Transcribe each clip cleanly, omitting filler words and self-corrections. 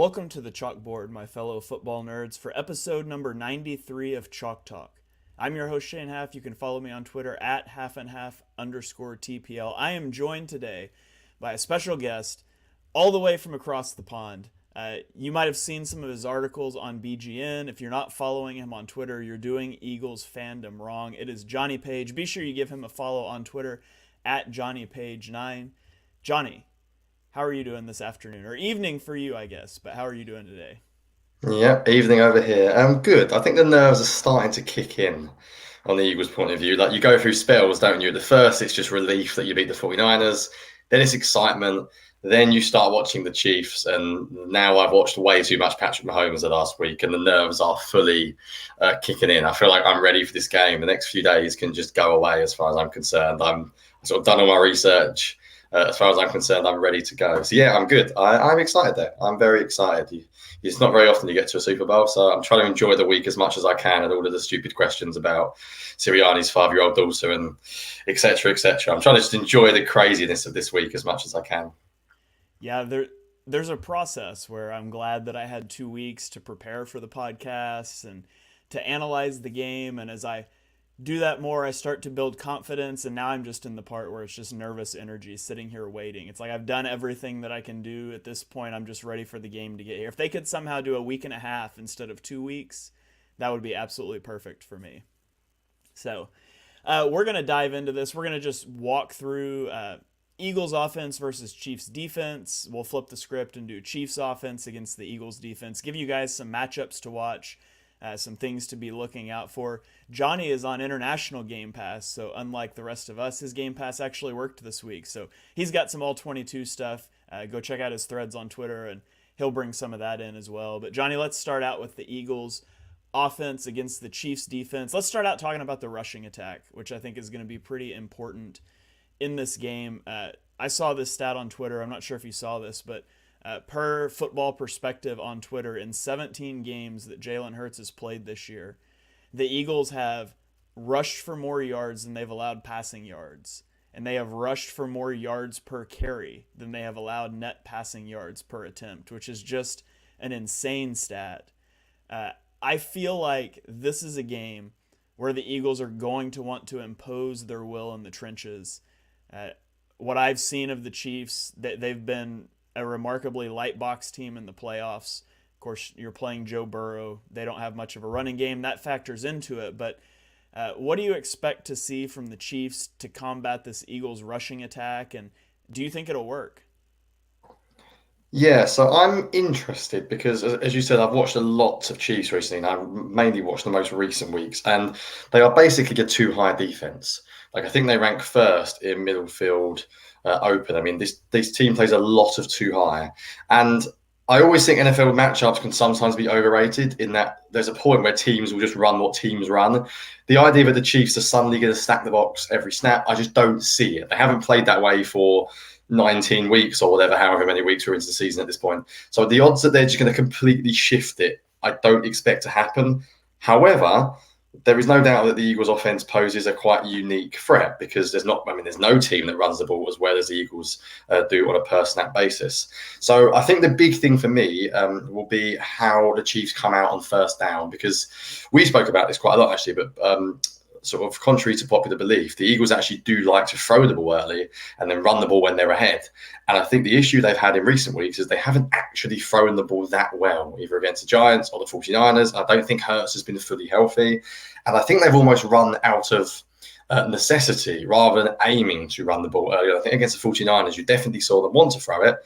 Welcome to the chalkboard, my fellow football nerds, for episode number 93 of Chalk Talk. I'm your host, Shane Half. You can follow me on Twitter at halfandhalf_TPL. I am joined today by a special guest all the way from across the pond. You might have seen some of his articles on BGN. If you're not following him on Twitter, you're doing Eagles fandom wrong. It is Jonny Page. Be sure you give him a follow on Twitter at JonnyPage9. Jonny, how are you doing this afternoon? Or evening for you, I guess, but how are you doing today? Yeah, evening over here. Good. I think the nerves are starting to kick in on the Eagles' point of view. Like you go through spells, don't you? At the first, it's just relief that you beat the 49ers. Then it's excitement. Then you start watching the Chiefs. And now I've watched way too much Patrick Mahomes the last week, and the nerves are fully kicking in. I feel like I'm ready for this game. The next few days can just go away as far as I'm concerned. I'm sort of done all my research. As far as I'm concerned, I'm ready to go. So yeah, I'm good. I'm excited though. I'm very excited. It's not very often you get to a Super Bowl, so I'm trying to enjoy the week as much as I can and all of the stupid questions about Sirianni's 5-year-old daughter and etc. etc. I'm trying to just enjoy the craziness of this week as much as I can. Yeah, there's a process where I'm glad that I had 2 weeks to prepare for the podcast and to analyze the game. And as I do that more, I start to build confidence. And now I'm just in the part where it's just nervous energy sitting here waiting. It's like I've done everything that I can do at this point. I'm just ready for the game to get here. If they could somehow do a week and a half instead of 2 weeks, that would be absolutely perfect for me. So we're going to dive into this. We're going to just walk through Eagles offense versus Chiefs defense. We'll flip the script and do Chiefs offense against the Eagles defense. Give you guys some matchups to watch, some things to be looking out for. Jonny is on international Game Pass, so unlike the rest of us, his Game Pass actually worked this week. So he's got some all-22 stuff. Go check out his threads on Twitter, and he'll bring some of that in as well. But Jonny, let's start out with the Eagles offense against the Chiefs defense. Let's start out talking about the rushing attack, which I think is going to be pretty important in this game. I saw this stat on Twitter. I'm not sure if you saw this, but per Football Perspective on Twitter, in 17 games that Jalen Hurts has played this year, the Eagles have rushed for more yards than they've allowed passing yards. And they have rushed for more yards per carry than they have allowed net passing yards per attempt, which is just an insane stat. I feel like this is a game where the Eagles are going to want to impose their will in the trenches. What I've seen of the Chiefs, they've been a remarkably light box team in the playoffs. Of course, you're playing Joe Burrow. They don't have much of a running game. That factors into it. But what do you expect to see from the Chiefs to combat this Eagles rushing attack? And do you think it'll work? Yeah, so I'm interested because, as you said, I've watched a lot of Chiefs recently, and I've mainly watched the most recent weeks, and they are basically a too high defense. Like I think they rank first in middle field open. I mean, this team plays a lot of too high, and I always think NFL matchups can sometimes be overrated in that there's a point where teams will just run what teams run. The idea that the Chiefs are suddenly going to stack the box every snap, I just don't see it. They haven't played that way for 19 weeks or whatever, however many weeks we're into the season at this point. So the odds that they're just going to completely shift it, I don't expect to happen. However, there is no doubt that the Eagles offense poses a quite unique threat because there's no team that runs the ball as well as the Eagles do on a per snap basis. So I think the big thing for me will be how the Chiefs come out on first down, because we spoke about this quite a lot actually, but sort of contrary to popular belief, the Eagles actually do like to throw the ball early and then run the ball when they're ahead. And I think the issue they've had in recent weeks is they haven't actually thrown the ball that well, either against the Giants or the 49ers. I don't think Hurts has been fully healthy. And I think they've almost run out of necessity rather than aiming to run the ball early. I think against the 49ers, you definitely saw them want to throw it,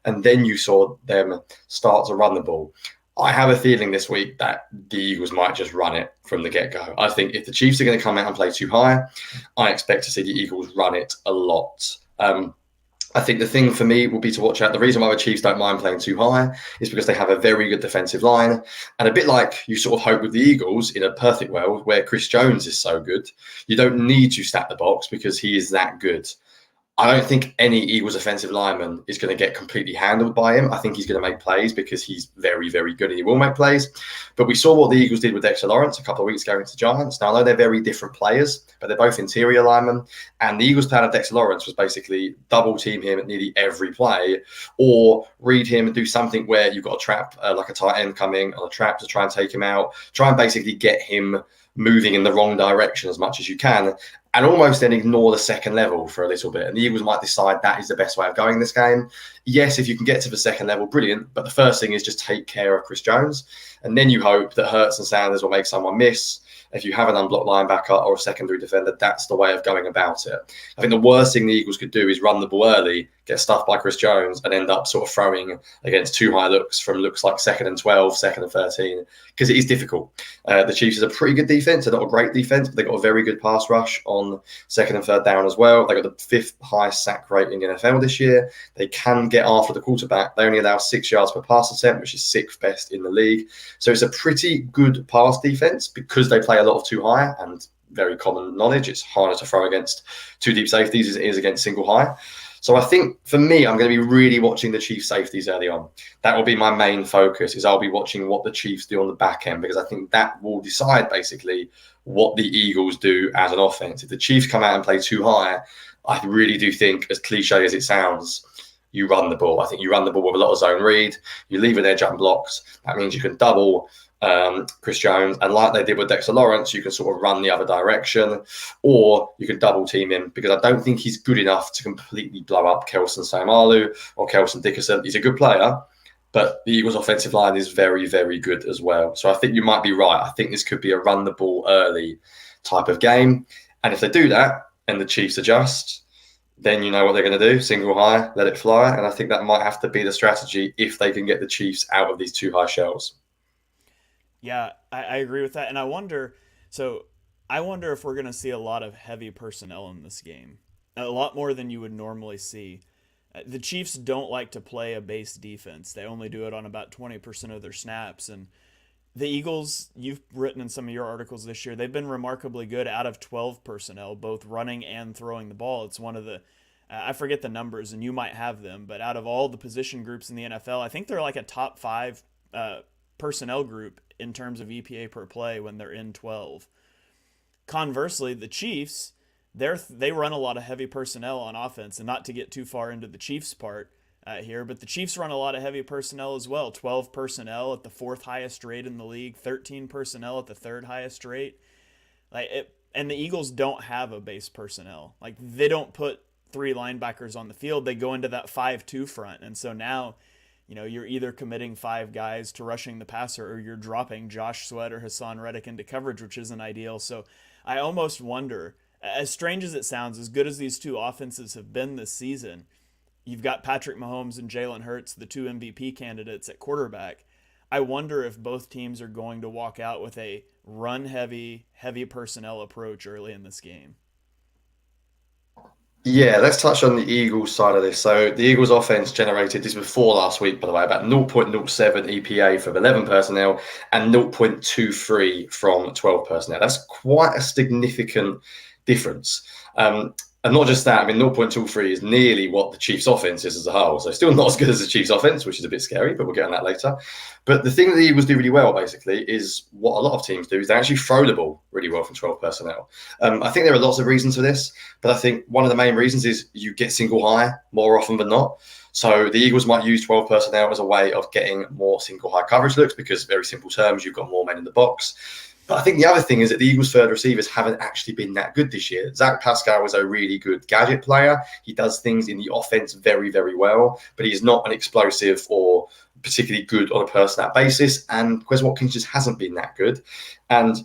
and then you saw them start to run the ball. I have a feeling this week that the Eagles might just run it from the get-go. I think if the Chiefs are going to come out and play too high, I expect to see the Eagles run it a lot. I think the thing for me will be to watch out. The reason why the Chiefs don't mind playing too high is because they have a very good defensive line. And a bit like you sort of hope with the Eagles in a perfect world where Chris Jones is so good, you don't need to stack the box because he is that good. I don't think any Eagles offensive lineman is going to get completely handled by him. I think he's going to make plays because he's very, very good and he will make plays. But we saw what the Eagles did with Dexter Lawrence a couple of weeks ago against the Giants. Now, I know they're very different players, but they're both interior linemen. And the Eagles' plan of Dexter Lawrence was basically double team him at nearly every play or read him and do something where you've got a trap, like a tight end coming on a trap to try and take him out, try and basically get him moving in the wrong direction as much as you can, and almost then ignore the second level for a little bit. And the Eagles might decide that is the best way of going this game. Yes, if you can get to the second level, brilliant. But the first thing is just take care of Chris Jones. And then you hope that Hurts and Sanders will make someone miss. If you have an unblocked linebacker or a secondary defender, that's the way of going about it. I think the worst thing the Eagles could do is run the ball early, get stuffed by Chris Jones, and end up sort of throwing against too high looks from looks like 2nd and 12, 2nd and 13, because it is difficult. The Chiefs is a pretty good defense. They're not a great defense, but they've got a very good pass rush on 2nd and 3rd down as well. They got the 5th highest sack rate in the NFL this year. They can get after the quarterback. They only allow 6 yards per pass attempt, which is 6th best in the league. So it's a pretty good pass defense because they play a lot of too high, and very common knowledge, it's harder to throw against two deep safeties as it is against single high. So I think for me, I'm going to be really watching the Chiefs safeties early on. That will be my main focus, is I'll be watching what the Chiefs do on the back end, because I think that will decide basically what the Eagles do as an offense. If the Chiefs come out and play too high, I really do think, as cliche as it sounds, you run the ball. I think you run the ball with a lot of zone read. You leave an edge unblocked. That means you can double Chris Jones, and like they did with Dexter Lawrence, you can sort of run the other direction, or you can double team him, because I don't think he's good enough to completely blow up Kelson Samalu or Kelson Dickerson. He's a good player, but the Eagles' offensive line is very, very good as well. So I think you might be right. I think this could be a run the ball early type of game. And if they do that and the Chiefs adjust, then you know what they're going to do. Single high, let it fly. And I think that might have to be the strategy if they can get the Chiefs out of these too high shells. Yeah, I agree with that. And I wonder if we're going to see a lot of heavy personnel in this game, a lot more than you would normally see. The Chiefs don't like to play a base defense. They only do it on about 20% of their snaps. And the Eagles, you've written in some of your articles this year, they've been remarkably good out of 12 personnel, both running and throwing the ball. It's one of the, I forget the numbers, and you might have them, but out of all the position groups in the NFL, I think they're like a top 5 personnel group in terms of EPA per play when they're in 12. Conversely, the Chiefs, they run a lot of heavy personnel on offense, and not to get too far into the Chiefs part here, but the Chiefs run a lot of heavy personnel as well. 12 personnel at the 4th highest rate in the league, 13 personnel at the 3rd highest rate. And the Eagles don't have a base personnel. Like, they don't put 3 linebackers on the field. They go into that 5-2 front, and so now, you're either committing 5 guys to rushing the passer, or you're dropping Josh Sweat or Hassan Reddick into coverage, which isn't ideal. So I almost wonder, as strange as it sounds, as good as these two offenses have been this season, you've got Patrick Mahomes and Jalen Hurts, the 2 MVP candidates at quarterback. I wonder if both teams are going to walk out with a run-heavy, heavy personnel approach early in this game. Yeah, let's touch on the Eagles side of this. So the Eagles offense generated, this before last week, by the way, about 0.07 EPA from 11 personnel and 0.23 from 12 personnel. That's quite a significant difference. And not just that, 0.23 is nearly what the Chiefs offense is as a whole. So still not as good as the Chiefs offense, which is a bit scary, but we'll get on that later. But the thing that the Eagles do really well, basically, is what a lot of teams do, is they actually throw the ball really well from 12 personnel. I think there are lots of reasons for this, but I think one of the main reasons is you get single high more often than not. So the Eagles might use 12 personnel as a way of getting more single high coverage looks, because very simple terms, you've got more men in the box. But I think the other thing is that the Eagles' third receivers haven't actually been that good this year. Zach Pascal is a really good gadget player. He does things in the offense very, very well, but he's not an explosive or particularly good on a per snap basis. And Quez Watkins just hasn't been that good. And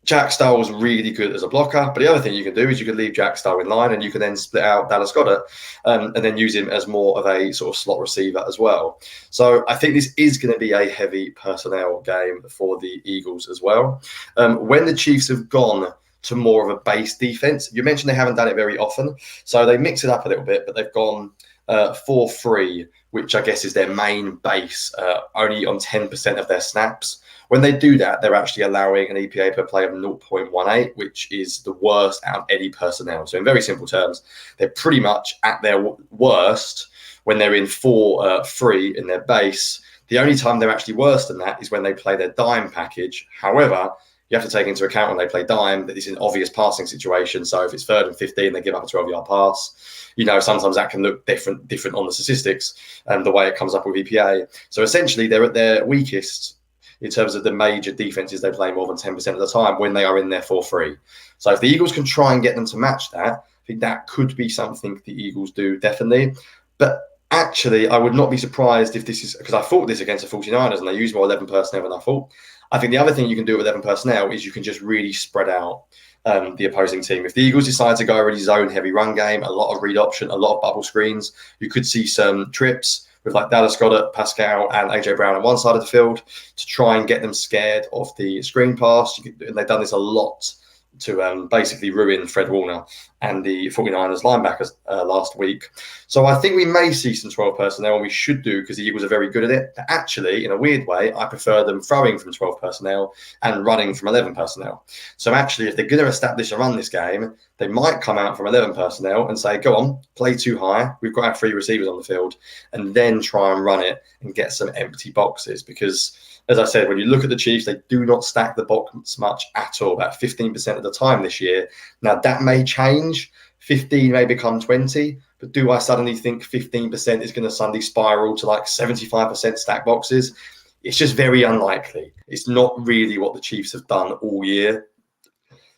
Jack Stoll was really good as a blocker, but the other thing you can do is you can leave Jack Stoll in line, and you can then split out Dallas Goedert and then use him as more of a sort of slot receiver as well. So I think this is going to be a heavy personnel game for the Eagles as well. When the Chiefs have gone to more of a base defense, you mentioned they haven't done it very often, so they mix it up a little bit, but they've gone 4-3, which I guess is their main base, only on 10% of their snaps. When they do that, they're actually allowing an EPA per play of 0.18, which is the worst out of any personnel. So in very simple terms, they're pretty much at their worst when they're in 4-3 in their base. The only time they're actually worse than that is when they play their dime package. However, you have to take into account when they play dime that it's an obvious passing situation. So if it's 3rd and 15, they give up a 12-yard pass. Sometimes that can look different on the statistics and the way it comes up with EPA. So essentially, they're at their weakest in terms of the major defenses they play more than 10% of the time when they are in their 4-3. So if the Eagles can try and get them to match that, I think that could be something the Eagles do, definitely. But actually, I would not be surprised if this is, because I thought this against the 49ers and they use more 11 personnel than I thought. I think the other thing you can do with 11 personnel is you can just really spread out the opposing team. If the Eagles decide to go a really zone-heavy run game, a lot of read option, a lot of bubble screens, you could see some trips with like Dallas Goedert, Pascal, and AJ Brown on one side of the field to try and get them scared of the screen pass. And they've done this a lot to basically ruin Fred Warner and the 49ers linebackers last week. So I think we may see some 12 personnel, and we should do because the Eagles are very good at it. But actually, in a weird way, I prefer them throwing from 12 personnel and running from 11 personnel. So actually, if they're going to establish a run this game, they might come out from 11 personnel and say, go on, play too high. We've got our 3 receivers on the field, and then try and run it and get some empty boxes because, as I said, when you look at the Chiefs, they do not stack the box much at all, about 15% of the time this year. Now, that may change. 15 may become 20, but do I suddenly think 15% is going to suddenly spiral to like 75% stack boxes? It's just very unlikely. It's not really what the Chiefs have done all year.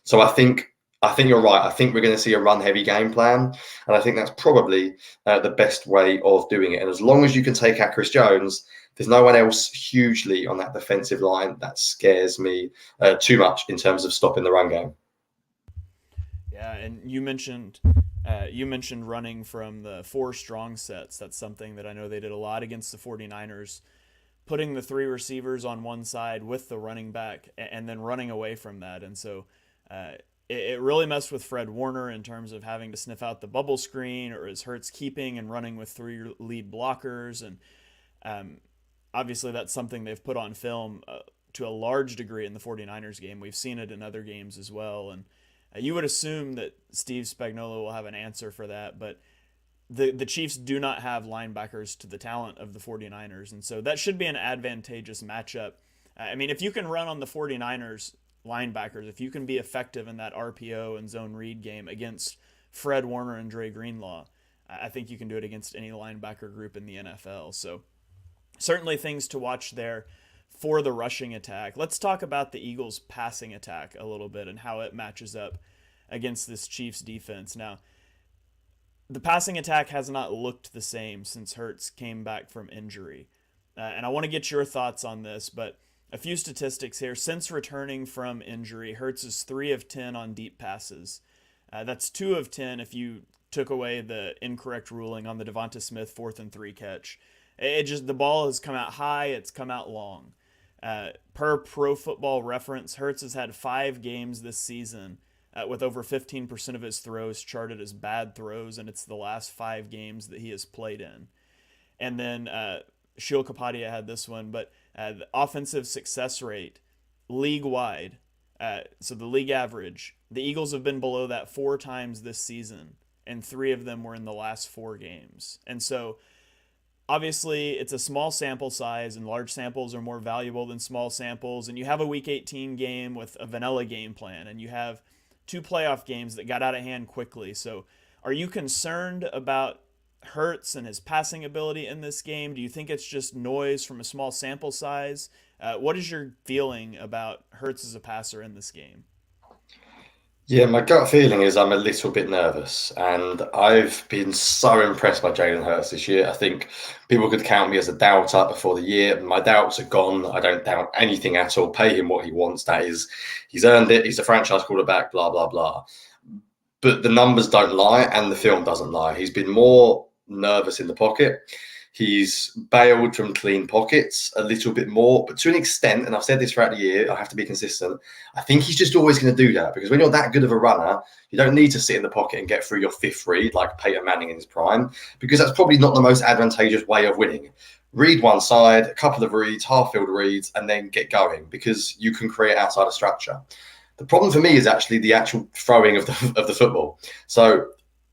So I think you're right. I think we're going to see a run-heavy game plan, and I think that's probably the best way of doing it. And as long as you can take out Chris Jones, there's no one else hugely on that defensive line that scares me too much in terms of stopping the run game. Yeah, and you mentioned running from the 4 strong sets. That's something that I know they did a lot against the 49ers, putting the 3 receivers on one side with the running back and then running away from that. And so it really messed with Fred Warner in terms of having to sniff out the bubble screen, or is Hurts keeping and running with 3 lead blockers. And obviously that's something they've put on film to a large degree in the 49ers game. We've seen it in other games as well. And you would assume that Steve Spagnuolo will have an answer for that, but the Chiefs do not have linebackers to the talent of the 49ers, and so that should be an advantageous matchup. I mean, if you can run on the 49ers linebackers, if you can be effective in that RPO and zone read game against Fred Warner and Dre Greenlaw, I think you can do it against any linebacker group in the NFL. So certainly things to watch there for the rushing attack. Let's talk about the Eagles' passing attack a little bit and how it matches up against this Chiefs defense. Now, the passing attack has not looked the same since Hurts came back from injury. And I want to get your thoughts on this, but a few statistics here. Since returning from injury, Hurts is 3 of 10 on deep passes. That's 2 of 10 if you took away the incorrect ruling on the Devonta Smith 4th and 3 catch. The ball has come out high, it's come out long. Per Pro Football Reference, Hurts has had 5 games this season with over 15% of his throws charted as bad throws, and it's the last 5 games that he has played in. And then Shil Kapadia had this one, but the offensive success rate league-wide, so the league average, the Eagles have been below that 4 times this season, and 3 of them were in the last 4 games. And so obviously, it's a small sample size, and large samples are more valuable than small samples. And you have a Week 18 game with a vanilla game plan, and you have 2 playoff games that got out of hand quickly. So are you concerned about Hurts and his passing ability in this game? Do you think it's just noise from a small sample size? What is your feeling about Hurts as a passer in this game? Yeah, my gut feeling is I'm a little bit nervous, and I've been so impressed by Jalen Hurts this year. I think people could count me as a doubter before the year. My doubts are gone. I don't doubt anything at all. Pay him what he wants. That is, he's earned it. He's a franchise quarterback, blah, blah, blah. But the numbers don't lie, and the film doesn't lie. He's been more nervous in the pocket. He's bailed from clean pockets a little bit more, but to an extent, and I've said this throughout the year, I have to be consistent. I think he's just always going to do that because when you're that good of a runner, you don't need to sit in the pocket and get through your fifth read like Peyton Manning in his prime, because that's probably not the most advantageous way of winning. Read one side, a couple of reads, half-field reads, and then get going because you can create outside of structure. The problem for me is actually the actual throwing of the football. So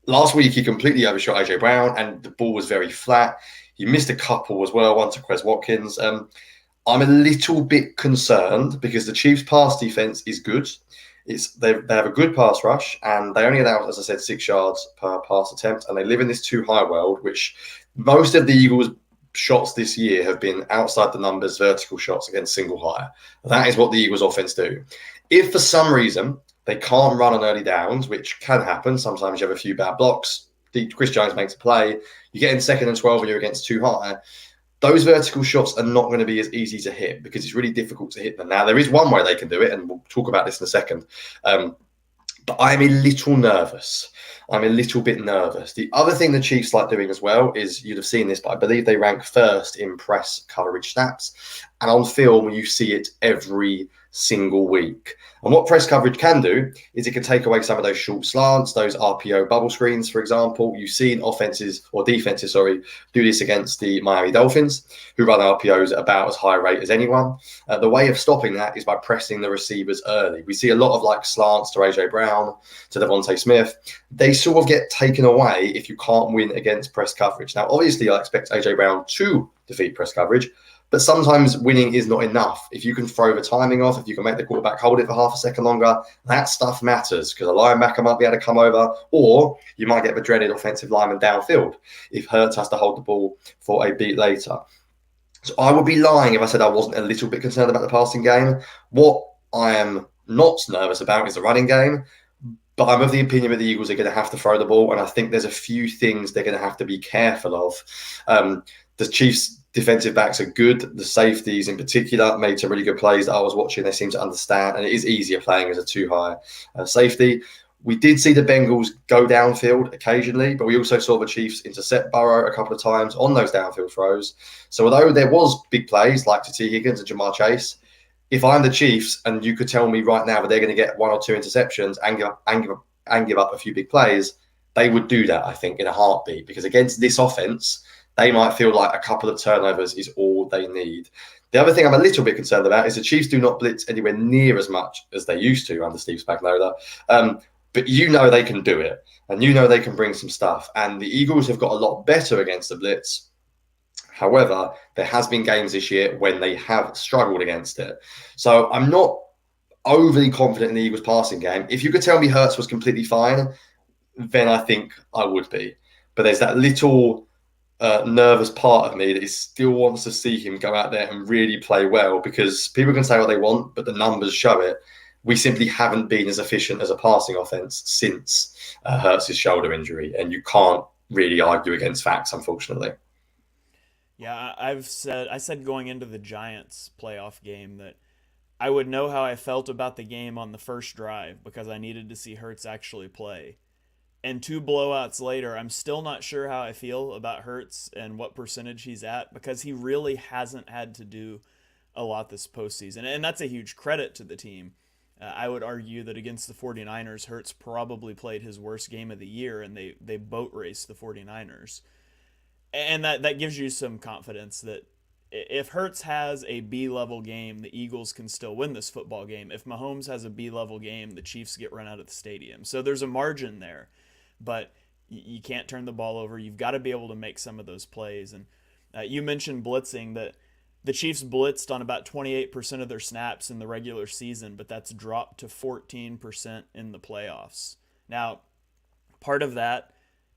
last week he completely overshot AJ Brown, and the ball was very flat. He missed a couple as well, one to Quez Watkins. I'm a little bit concerned because the Chiefs' pass defense is good. They have a good pass rush, and they only allow, as I said, 6 yards per pass attempt, and they live in this too high world, which most of the Eagles' shots this year have been outside the numbers, vertical shots against single high. That is what the Eagles' offense do. If for some reason they can't run on early downs, which can happen, sometimes you have a few bad blocks, Chris Jones makes a play, you get in 2nd and 12 and you're against too high, those vertical shots are not going to be as easy to hit because it's really difficult to hit them. Now, there is one way they can do it, and we'll talk about this in a second. But I'm a little nervous. I'm a little bit nervous. The other thing the Chiefs like doing as well is, you'd have seen this, but I believe they rank first in press coverage snaps. And on film, you see it every single week. And what press coverage can do is it can take away some of those short slants, those RPO bubble screens, for example. You've seen defenses, do this against the Miami Dolphins, who run RPOs at about as high a rate as anyone. The way of stopping that is by pressing the receivers early. We see a lot of like slants to AJ Brown, to Devontae Smith. They sort of get taken away if you can't win against press coverage. Now, obviously, I expect AJ Brown to defeat press coverage, but sometimes winning is not enough. If you can throw the timing off, if you can make the quarterback hold it for half a second longer, that stuff matters because a linebacker might be able to come over, or you might get the dreaded offensive lineman downfield if Hurts has to hold the ball for a beat later. So I would be lying if I said I wasn't a little bit concerned about the passing game. What I am not nervous about is the running game, but I'm of the opinion that the Eagles are going to have to throw the ball, and I think there's a few things they're going to have to be careful of. The Chiefs' defensive backs are good. The safeties in particular made some really good plays that I was watching. They seem to understand, and it is easier playing as a too high safety. We did see the Bengals go downfield occasionally, but we also saw the Chiefs intercept Burrow a couple of times on those downfield throws. So although there was big plays like to T. Higgins and Jamar Chase, if I'm the Chiefs and you could tell me right now that they're going to get 1 or 2 interceptions and give up a few big plays, they would do that, I think, in a heartbeat, because against this offense, they might feel like a couple of turnovers is all they need. The other thing I'm a little bit concerned about is the Chiefs do not blitz anywhere near as much as they used to under Steve Spagnuolo. But you know they can do it, and you know they can bring some stuff. And the Eagles have got a lot better against the blitz. However, there has been games this year when they have struggled against it. So I'm not overly confident in the Eagles passing game. If you could tell me Hurts was completely fine, then I think I would be. But there's that little nervous part of me that still wants to see him go out there and really play well, because people can say what they want, but the numbers show it. We simply haven't been as efficient as a passing offense since Hurts' shoulder injury, and you can't really argue against facts, unfortunately. Yeah, I said going into the Giants playoff game that I would know how I felt about the game on the first drive because I needed to see Hurts actually play. And 2 blowouts later, I'm still not sure how I feel about Hurts and what percentage he's at, because he really hasn't had to do a lot this postseason. And that's a huge credit to the team. I would argue that against the 49ers, Hurts probably played his worst game of the year, and they boat raced the 49ers. And that gives you some confidence that if Hurts has a B-level game, the Eagles can still win this football game. If Mahomes has a B-level game, the Chiefs get run out of the stadium. So there's a margin there. But you can't turn the ball over. You've got to be able to make some of those plays. And you mentioned blitzing, that the Chiefs blitzed on about 28% of their snaps in the regular season, but that's dropped to 14% in the playoffs. Now, part of that,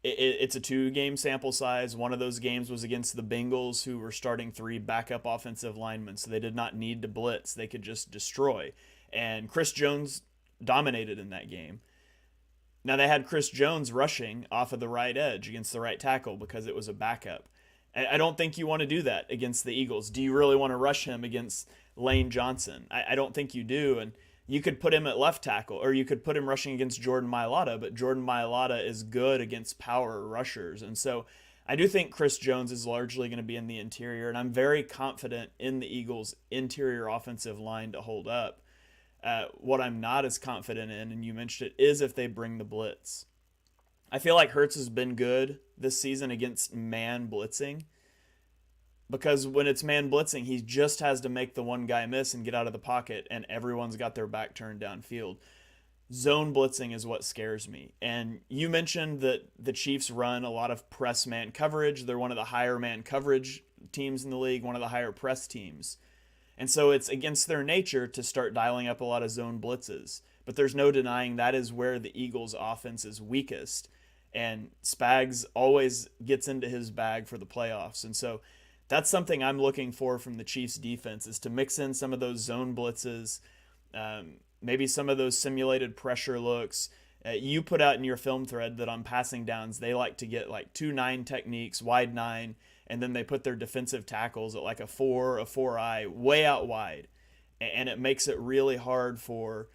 it's a 2-game sample size. One of those games was against the Bengals, who were starting 3 backup offensive linemen, so they did not need to blitz. They could just destroy. And Chris Jones dominated in that game. Now, they had Chris Jones rushing off of the right edge against the right tackle because it was a backup. I don't think you want to do that against the Eagles. Do you really want to rush him against Lane Johnson? I don't think you do. And you could put him at left tackle, or you could put him rushing against Jordan Mailata, but Jordan Mailata is good against power rushers. And so I do think Chris Jones is largely going to be in the interior, and I'm very confident in the Eagles' interior offensive line to hold up. What I'm not as confident in, and you mentioned it, is if they bring the blitz. I feel like Hurts has been good this season against man blitzing, because when it's man blitzing, he just has to make the one guy miss and get out of the pocket, and everyone's got their back turned downfield. Zone blitzing is what scares me. And you mentioned that the Chiefs run a lot of press man coverage. They're one of the higher man coverage teams in the league, one of the higher press teams. And so it's against their nature to start dialing up a lot of zone blitzes. But there's no denying that is where the Eagles' offense is weakest. And Spags always gets into his bag for the playoffs. And so that's something I'm looking for from the Chiefs' defense, is to mix in some of those zone blitzes, maybe some of those simulated pressure looks. You put out in your film thread that on passing downs, they like to get like 2-9 techniques, wide 9, and then they put their defensive tackles at like a 4-eye, way out wide. And it makes it really hard for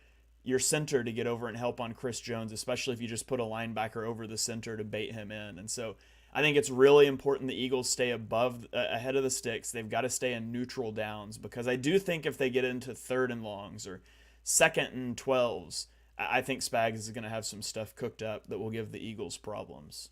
your center to get over and help on Chris Jones, especially if you just put a linebacker over the center to bait him in. And so I think it's really important the Eagles stay ahead of the sticks. They've got to stay in neutral downs, because I do think if they get into 3rd and longs or 2nd and 12s, I think Spags is going to have some stuff cooked up that will give the Eagles problems.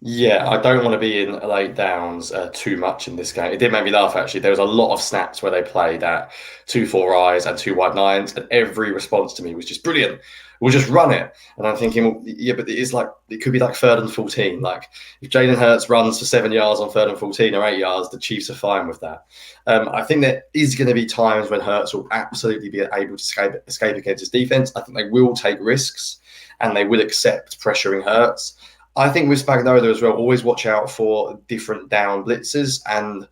Yeah, I don't want to be in late downs too much in this game. It did make me laugh, actually. There was a lot of snaps where they played at 2-4-eyes and 2-wide-9s, and every response to me was just brilliant. We'll just run it. And I'm thinking, well, yeah, but it could be like 3rd and 14. Like, if Jalen Hurts runs for 7 yards on 3rd and 14 or 8 yards, the Chiefs are fine with that. I think there is going to be times when Hurts will absolutely be able to escape against his defense. I think they will take risks and they will accept pressuring Hurts. I think with Spagnuolo as well, always watch out for different down blitzes and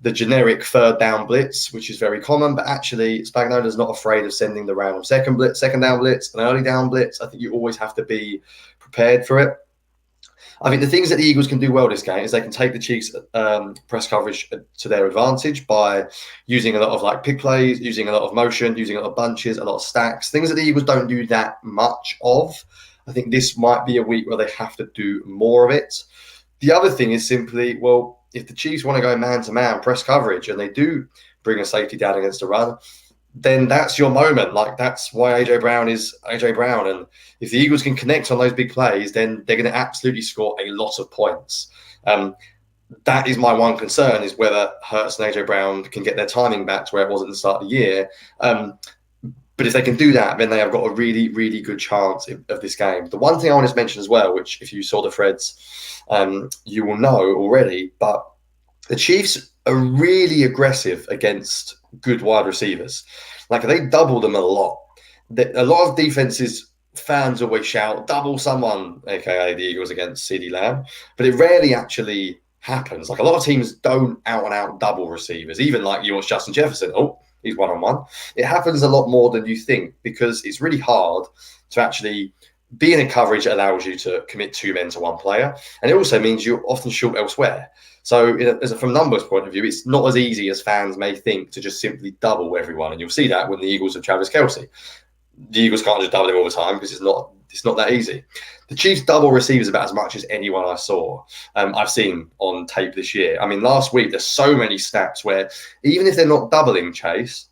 the generic 3rd down blitz, which is very common. But actually, Spagnuolo is not afraid of sending the random second down blitz, an early down blitz. I think you always have to be prepared for it. I think the things that the Eagles can do well this game is they can take the Chiefs' press coverage to their advantage by using a lot of like pick plays, using a lot of motion, using a lot of bunches, a lot of stacks, things that the Eagles don't do that much of. I think this might be a week where they have to do more of it. The other thing is simply, well, if the Chiefs want to go man-to-man press coverage and they do bring a safety down against a run, then that's your moment. Like, that's why A.J. Brown is A.J. Brown. And if the Eagles can connect on those big plays, then they're going to absolutely score a lot of points. That is my one concern, is whether Hurts and A.J. Brown can get their timing back to where it was at the start of the year. But if they can do that, then they have got a really, really good chance of this game. The one thing I want to mention as well, which if you saw the threads, you will know already, but the Chiefs are really aggressive against good wide receivers. Like, they double them a lot. A lot of defenses, fans always shout, double someone, aka the Eagles against CeeDee Lamb, but it rarely actually happens. Like, a lot of teams don't out-and-out double receivers. Even like you watch Justin Jefferson, he's one-on-one. It happens a lot more than you think, because it's really hard to actually be in a coverage that allows you to commit 2 men to 1 player. And it also means you're often short elsewhere. So from a numbers point of view, it's not as easy as fans may think to just simply double everyone. And you'll see that when the Eagles have Travis Kelce. The Eagles can't just double him all the time, because it's not that easy. The Chiefs double receivers about as much as anyone I've seen on tape this year. I mean, last week, there's so many snaps where even if they're not doubling Chase,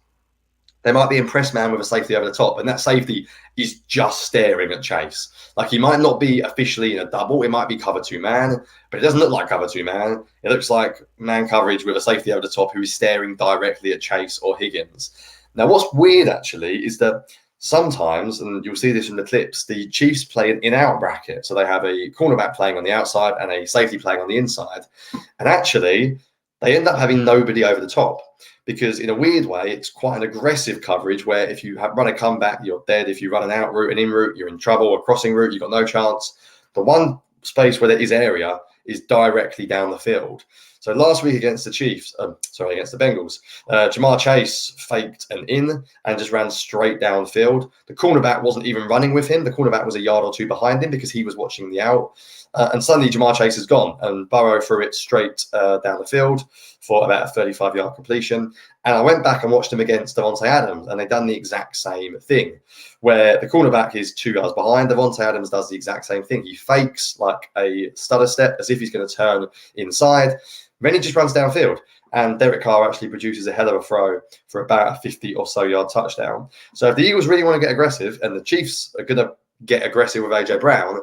they might be in press man with a safety over the top, and that safety is just staring at Chase. Like, he might not be officially in a double. It might be cover 2 man, but it doesn't look like cover 2 man. It looks like man coverage with a safety over the top who is staring directly at Chase or Higgins. Now, what's weird, actually, is that sometimes, and you'll see this in the clips, the Chiefs play an in-out bracket. So they have a cornerback playing on the outside and a safety playing on the inside. And actually, they end up having nobody over the top, because in a weird way, it's quite an aggressive coverage where if you run a comeback, you're dead. If you run an out route, an in route, you're in trouble. A crossing route, you've got no chance. The one space where there is area is directly down the field. So last week against the against the Bengals, Jamar Chase faked an in and just ran straight downfield. The cornerback wasn't even running with him. The cornerback was a yard or 2 behind him because he was watching the out. And suddenly Jamar Chase is gone, and Burrow threw it straight down the field. for about a 35-yard completion. And I went back and watched him against Davante Adams, and they've done the exact same thing, where the cornerback is 2 yards behind. Davante Adams does the exact same thing. He fakes like a stutter step as if he's going to turn inside. Then he just runs downfield. And Derek Carr actually produces a hell of a throw for about a 50 or so yard touchdown. So if the Eagles really want to get aggressive, and the Chiefs are going to get aggressive with A.J. Brown,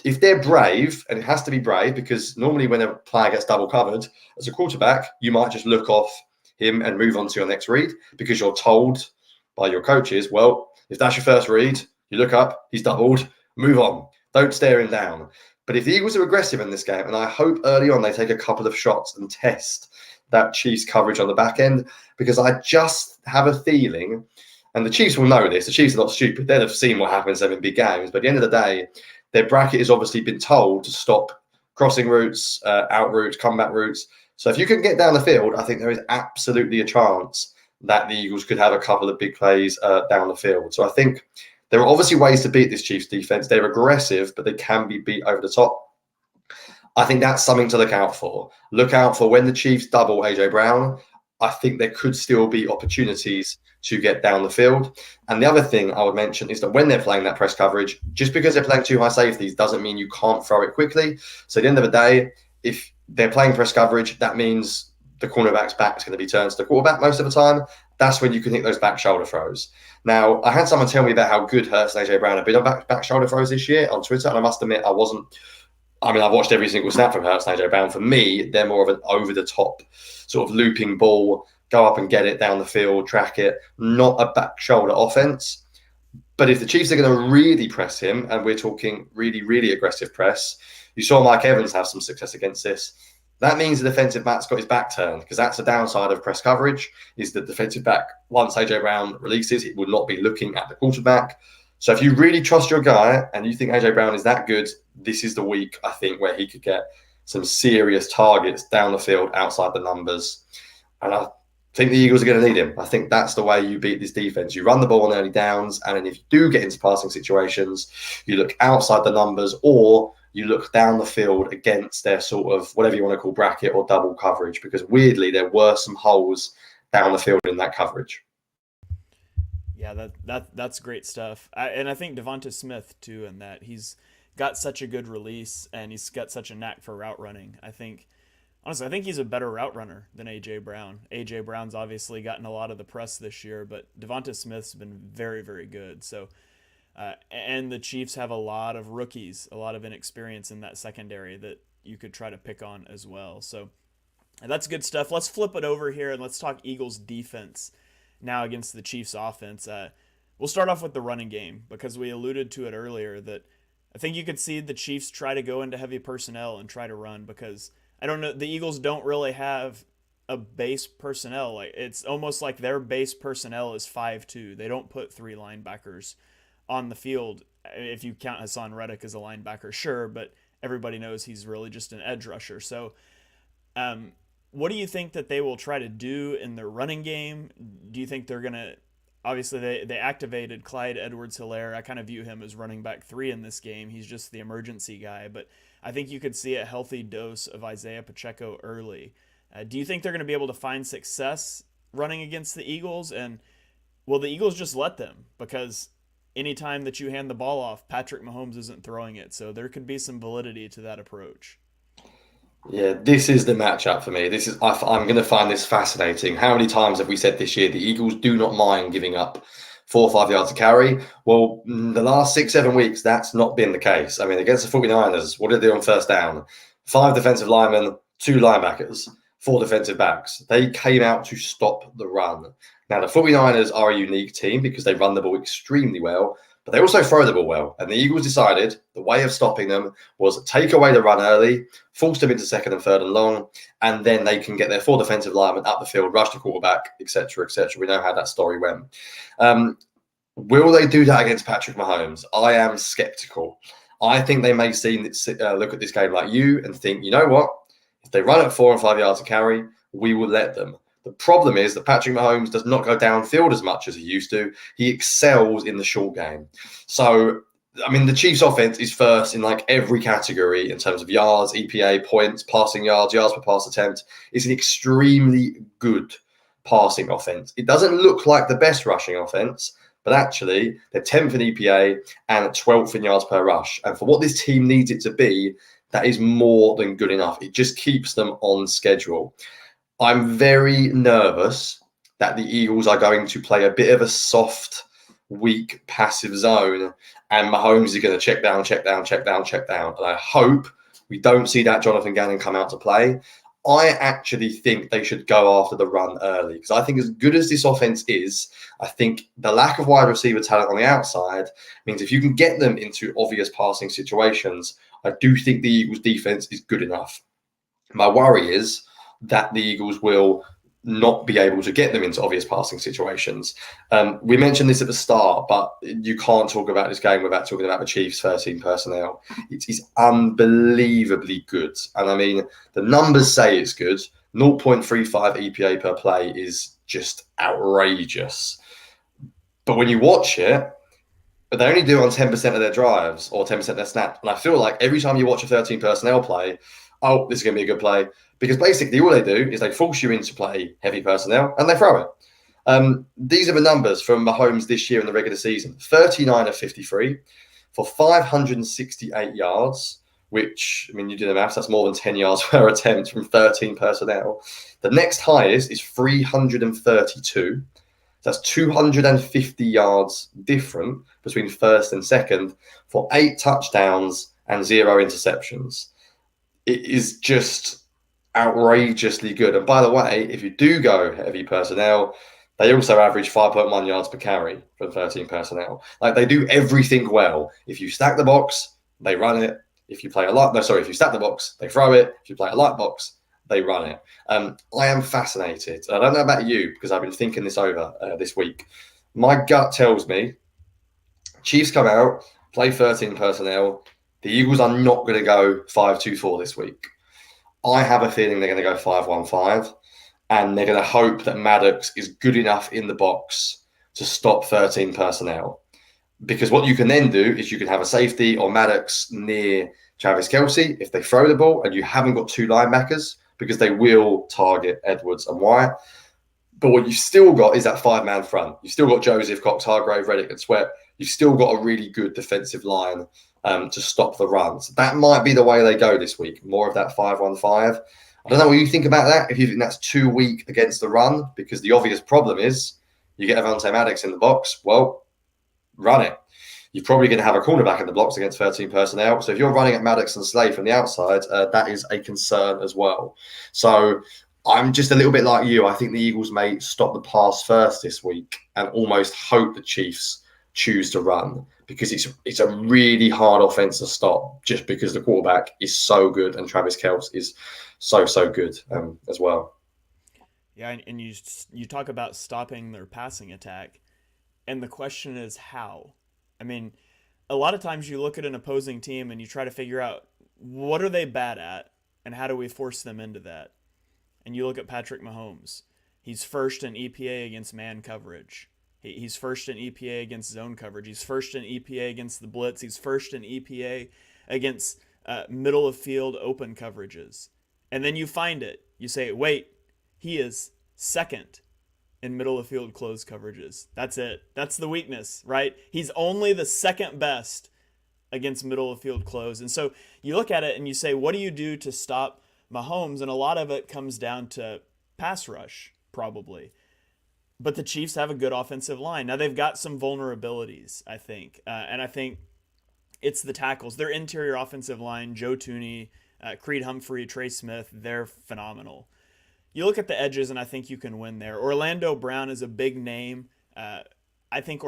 if they're brave, and it has to be brave, because normally when a player gets double covered, as a quarterback, you might just look off him and move on to your next read, because you're told by your coaches, well, if that's your first read, you look up, he's doubled, move on. Don't stare him down. But if the Eagles are aggressive in this game, and I hope early on they take a couple of shots and test that Chiefs coverage on the back end, because I just have a feeling, and the Chiefs will know this, the Chiefs are not stupid, they'll have seen what happens in big games, but at the end of the day, their bracket has obviously been told to stop crossing routes, out routes, comeback routes. So if you can get down the field, I think there is absolutely a chance that the Eagles could have a couple of big plays down the field. So I think there are obviously ways to beat this Chiefs defense. They're aggressive, but they can be beat over the top. I think that's something to look out for. Look out for when the Chiefs double A.J. Brown. I think there could still be opportunities to get down the field. And the other thing I would mention is that when they're playing that press coverage, just because they're playing two high safeties doesn't mean you can't throw it quickly. So at the end of the day, if they're playing press coverage, that means the cornerback's back is going to be turned to the quarterback most of the time. That's when you can hit those back shoulder throws. Now, I had someone tell me about how good Hurts and A.J. Brown have been on back shoulder throws this year on Twitter, and I must admit, I've watched every single snap from Hurts and A.J. Brown. For me, they're more of an over-the-top sort of looping ball, go up and get it down the field, track it, not a back shoulder offense. But if the Chiefs are going to really press him, and we're talking really, really aggressive press, you saw Mike Evans have some success against this. That means the defensive back's got his back turned, because that's the downside of press coverage, is the defensive back, once A.J. Brown releases, it will not be looking at the quarterback. So if you really trust your guy and you think A.J. Brown is that good, this is the week, I think, where he could get some serious targets down the field outside the numbers. And I think the Eagles are going to need him. I think that's the way you beat this defense. You run the ball on early downs, and then if you do get into passing situations, you look outside the numbers, or you look down the field against their sort of, whatever you want to call, bracket or double coverage, because weirdly, there were some holes down the field in that coverage. Yeah, that's great stuff. And I think Devonta Smith, too, in that he's got such a good release, and he's got such a knack for route running. Honestly, I think he's a better route runner than A.J. Brown. A.J. Brown's obviously gotten a lot of the press this year, but Devonta Smith's been very, very good. So, and the Chiefs have a lot of rookies, a lot of inexperience in that secondary that you could try to pick on as well. So that's good stuff. Let's flip it over here and let's talk Eagles defense now against the Chiefs offense. We'll start off with the running game, because we alluded to it earlier that I think you could see the Chiefs try to go into heavy personnel and try to run, because I don't know, the Eagles don't really have a base personnel. Like, it's almost like their base personnel is 5'2". They don't put three linebackers on the field. If you count Hassan Reddick as a linebacker, sure, but everybody knows he's really just an edge rusher. So, what do you think that they will try to do in their running game? Do you think they're going to, obviously they activated Clyde Edwards-Helaire. I kind of view him as running back 3 in this game. He's just the emergency guy, but I think you could see a healthy dose of Isaiah Pacheco early. Do you think they're going to be able to find success running against the Eagles? And will the Eagles just let them? Because anytime that you hand the ball off, Patrick Mahomes isn't throwing it. So there could be some validity to that approach. Yeah, this is the matchup for me. I'm going to find this fascinating. How many times have we said this year the Eagles do not mind giving up 4 or 5 yards to carry? Well, the last 6-7 weeks, that's not been the case. I mean, against the 49ers, what did they do on first down? 5 defensive linemen, 2 linebackers, 4 defensive backs. They came out to stop the run. Now, the 49ers are a unique team because they run the ball extremely well, but they also throw the ball well. And the Eagles decided the way of stopping them was take away the run early, force them into 2nd and 3rd and long, and then they can get their 4 defensive linemen up the field, rush the quarterback, etc., etc. We know how that story went. Will they do that against Patrick Mahomes? I am skeptical. I think they may look at this game like you and think, you know what? If they run at 4 and 5 yards to carry, we will let them. The problem is that Patrick Mahomes does not go downfield as much as he used to. He excels in the short game. So I mean, the Chiefs' offense is first in like every category in terms of yards, EPA, points, passing yards, yards per pass attempt. It's an extremely good passing offense. It doesn't look like the best rushing offense, but actually they're 10th in EPA and 12th in yards per rush. And for what this team needs it to be, that is more than good enough. It just keeps them on schedule. I'm very nervous that the Eagles are going to play a bit of a soft, weak, passive zone, and Mahomes is going to check down, check down, check down, check down. And I hope we don't see that Jonathan Gannon come out to play. I actually think they should go after the run early because I think as good as this offense is, I think the lack of wide receiver talent on the outside means if you can get them into obvious passing situations, I do think the Eagles defense is good enough. My worry is that the Eagles will not be able to get them into obvious passing situations. We mentioned this at the start, but you can't talk about this game without talking about the Chiefs' 13 personnel. It is unbelievably good. And I mean, the numbers say it's good. 0.35 EPA per play is just outrageous. But when you watch it, they only do it on 10% of their drives or 10% of their snaps. And I feel like every time you watch a 13 personnel play, oh, this is going to be a good play. Because basically all they do is they force you into play heavy personnel and they throw it. These are the numbers from Mahomes this year in the regular season. 39 of 53 for 568 yards, which, I mean, you do the maths, that's more than 10 yards per attempt from 13 personnel. The next highest is 332. That's 250 yards different between first and second for 8 touchdowns and 0 interceptions. It is just outrageously good. And by the way, if you do go heavy personnel, they also average 5.1 yards per carry from 13 personnel. Like they do everything well. If you stack the box, they run it. If you play if you stack the box, they throw it. If you play a light box, they run it. I am fascinated. I don't know about you because I've been thinking this over this week. My gut tells me Chiefs come out, play 13 personnel. The Eagles are not going to go 5-2-4 this week. I have a feeling they're going to go 5-1-5, and they're going to hope that Maddox is good enough in the box to stop 13 personnel. Because what you can then do is you can have a safety or Maddox near Travis Kelce if they throw the ball and you haven't got 2 linebackers because they will target Edwards and Wyatt. But what you've still got is that 5-man front. You've still got Joseph, Cox, Hargrave, Reddick, and Sweat. You've still got a really good defensive line to stop the runs. That might be the way they go this week. More of that 5-1-5. I don't know what you think about that. If you think that's too weak against the run, because the obvious problem is you get Avonte Maddox in the box. Well, run it. You're probably going to have a cornerback in the blocks against 13 personnel. So if you're running at Maddox and Slay from the outside, that is a concern as well. So I'm just a little bit like you. I think the Eagles may stop the pass first this week and almost hope the Chiefs choose to run because it's a really hard offense to stop just because the quarterback is so good and Travis Kelce is so good as well. Yeah, and you talk about stopping their passing attack, and the question is how. I mean, a lot of times you look at an opposing team and you try to figure out what are they bad at and how do we force them into that. And you look at Patrick Mahomes. He's first in EPA against man coverage. He's first in EPA against zone coverage. He's first in EPA against the blitz. He's first in EPA against middle of field open coverages. And then you find it. You say, wait, he is second in middle of field closed coverages. That's it. That's the weakness, right? He's only the second best against middle of field close. And so you look at it and you say, what do you do to stop Mahomes? And a lot of it comes down to pass rush, probably. But the Chiefs have a good offensive line. Now they've got some vulnerabilities, I think. And I think it's the tackles. Their interior offensive line, Joe Thuney, Creed Humphrey, Trey Smith, they're phenomenal. You look at the edges, and I think you can win there. Orlando Brown is a big name. I think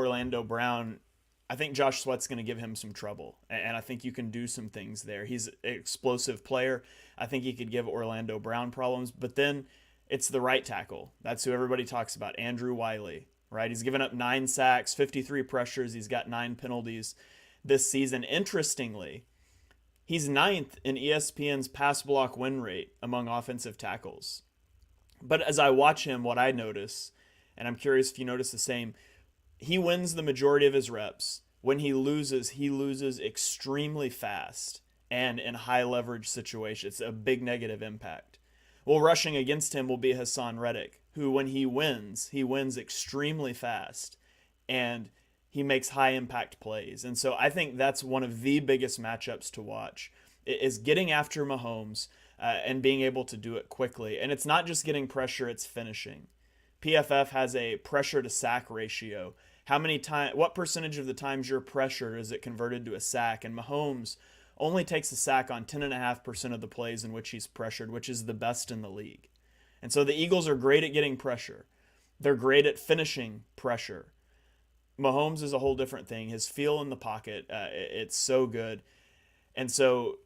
Josh Sweat's going to give him some trouble, and I think you can do some things there. He's an explosive player. I think he could give Orlando Brown problems, but then it's the right tackle. That's who everybody talks about, Andrew Wiley, right? He's given up 9 sacks, 53 pressures. He's got 9 penalties this season. Interestingly, he's 9th in ESPN's pass block win rate among offensive tackles. But as I watch him, what I notice, and I'm curious if you notice the same, he wins the majority of his reps when he loses extremely fast and in high leverage situations. It's a big negative impact. Well, rushing against him will be Hassan Reddick, who when he wins extremely fast and he makes high impact plays. And so I think that's one of the biggest matchups to watch is getting after Mahomes and being able to do it quickly. And it's not just getting pressure, it's finishing. PFF has a pressure to sack ratio. What percentage of the times you're pressured is it converted to a sack? And Mahomes only takes a sack on 10.5% of the plays in which he's pressured, which is the best in the league. And so the Eagles are great at getting pressure. They're great at finishing pressure. Mahomes is a whole different thing. His feel in the pocket, it's so good. And so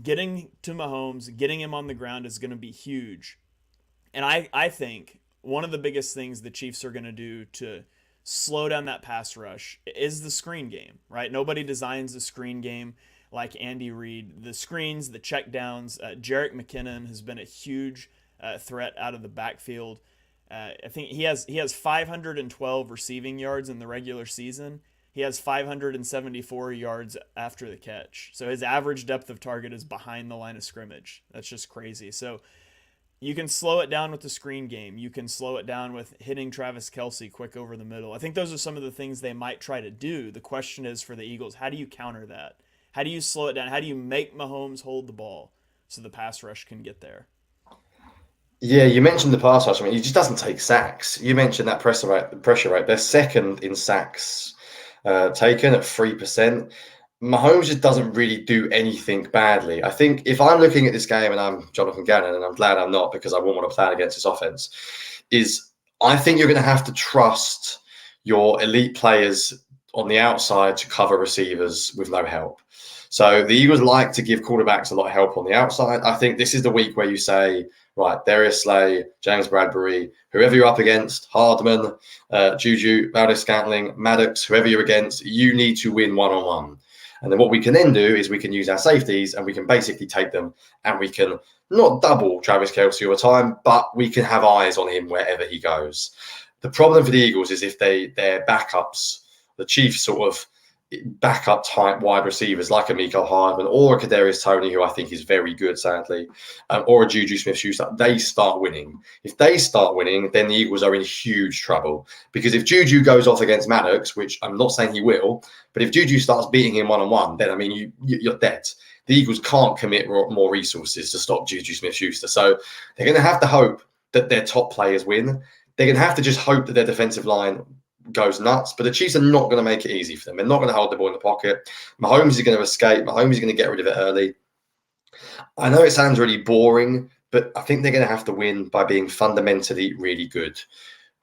getting to Mahomes, getting him on the ground is going to be huge. And I think one of the biggest things the Chiefs are going to do to slow down that pass rush is the screen game, right? Nobody designs a screen game like Andy Reid. The screens, the checkdowns, Jerick McKinnon has been a huge threat out of the backfield. I think he has 512 receiving yards in the regular season. He has 574 yards after the catch. So his average depth of target is behind the line of scrimmage. That's just crazy. So you can slow it down with the screen game. You can slow it down with hitting Travis Kelce quick over the middle. I think those are some of the things they might try to do. The question is for the Eagles, how do you counter that? How do you slow it down? How do you make Mahomes hold the ball so the pass rush can get there? Yeah, you mentioned the pass rush. I mean, he just doesn't take sacks. You mentioned that pressure rate. They're second in sacks taken at 3%. Mahomes just doesn't really do anything badly. I think if I'm looking at this game and I'm Jonathan Gannon, and I'm glad I'm not because I wouldn't want to plan against this offense, I think you're going to have to trust your elite players on the outside to cover receivers with no help. So the Eagles like to give quarterbacks a lot of help on the outside. I think this is the week where you say, right, Darius Slay, James Bradbury, whoever you're up against, Hardman, Juju, Valdez-Scantling, Maddox, whoever you're against, you need to win one-on-one. And then what we can then do is we can use our safeties and we can basically take them and we can not double Travis Kelce all the time, but we can have eyes on him wherever he goes. The problem for the Eagles is if their backups, the Chiefs sort of backup type wide receivers like a Mecole Hardman or a Kadarius Toney, who I think is very good, sadly, or a Juju Smith-Schuster, they start winning. If they start winning, then the Eagles are in huge trouble. Because if Juju goes off against Maddox, which I'm not saying he will, but if Juju starts beating him one-on-one, then, I mean, you're dead. The Eagles can't commit more resources to stop Juju Smith-Schuster. So they're going to have to hope that their top players win. They're going to have to just hope that their defensive line goes nuts, but the Chiefs are not going to make it easy for them. They're not going to hold the ball in the pocket. Mahomes is going to escape. Mahomes is going to get rid of it early. I know it sounds really boring, but I think they're going to have to win by being fundamentally really good.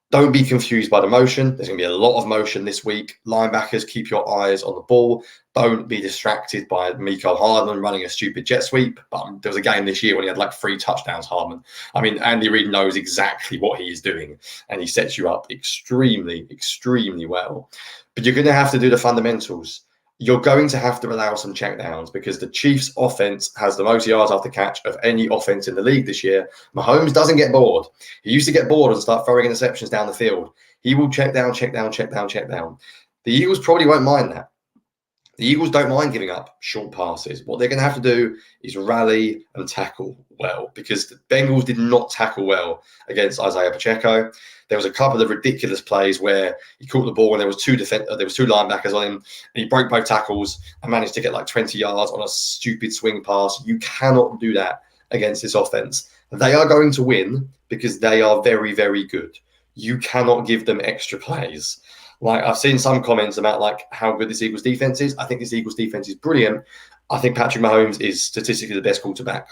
Don't be confused by the motion. There's going to be a lot of motion this week. Linebackers, keep your eyes on the ball. Don't be distracted by Mecole Hardman running a stupid jet sweep. But there was a game this year when he had like 3 touchdowns, Hardman. I mean, Andy Reid knows exactly what he is doing, and he sets you up extremely, extremely well. But you're going to have to do the fundamentals. You're going to have to allow some checkdowns because the Chiefs' offense has the most yards after catch of any offense in the league this year. Mahomes doesn't get bored. He used to get bored and start throwing interceptions down the field. He will check down, check down, check down, check down. The Eagles probably won't mind that. The Eagles don't mind giving up short passes. What they're going to have to do is rally and tackle well because the Bengals did not tackle well against Isaiah Pacheco. There was a couple of ridiculous plays where he caught the ball and there was two linebackers on him and he broke both tackles and managed to get like 20 yards on a stupid swing pass. You cannot do that against this offense. They are going to win because they are very, very good. You cannot give them extra plays. Like I've seen some comments about like how good this Eagles defense is. I think this Eagles defense is brilliant. I think Patrick Mahomes is statistically the best quarterback,